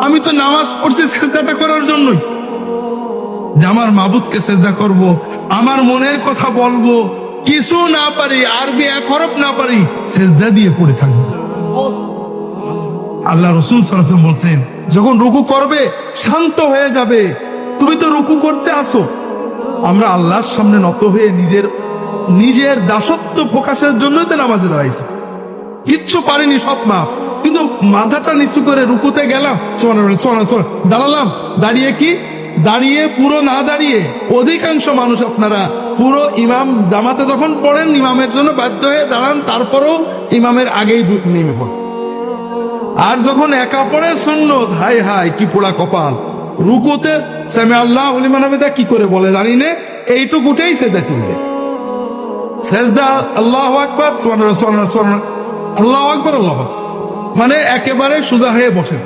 আমি তো নামাজ পড়ছি সেজদাটা করার জন্যই, যে আমার মাবুদকে সেজদা করব, আমার মনের কথা বলবো, কিছু না পারি, আরবি এক হরফ না পারি, সেজদা দিয়ে পড়ে থাকবো। আল্লাহ রসুল সাল্লাল্লাহু আলাইহি ওয়াসাল্লাম বলছেন, যখন রুকু করবে শান্ত হয়ে যাবে। তুমি তো রুকু করতে আসো, আমরা আল্লাহর সামনে নত হয়ে নিজের দাসত্ব প্রকাশের জন্য তো নামাজে দাঁড়াইছি, কিচ্ছু পারিনি, সব মাপ, কিন্তু মাথাটা নিচু করে রুকুতে গেলাম, দাঁড়ালাম, দাঁড়িয়ে কি দাঁড়িয়ে পুরো না দাঁড়িয়ে, অধিকাংশ মানুষ আপনারা পুরো ইমাম জামাতে যখন পড়েন ইমামের জন্য বাধ্য হয়ে দাঁড়ান, তারপরেও ইমামের আগেই নেমে পড়েন। আর যখন একা পড়ে সুন্নত, হাই হাই কি পোড়া কপাল, রুকুতে সামি আল্লাহু লিমান হামিদা কি করে বলে জানি না, এইটুকুটাই সেজদা চিনবে। সেজদা আল্লাহু আকবার, সুবহানাল্লাহ সুবহানাল্লাহ সুবহানাল্লাহ, আল্লাহু আকবার আল্লাহু আকবার, মানে একেবারে সোজা হয়ে বসেন।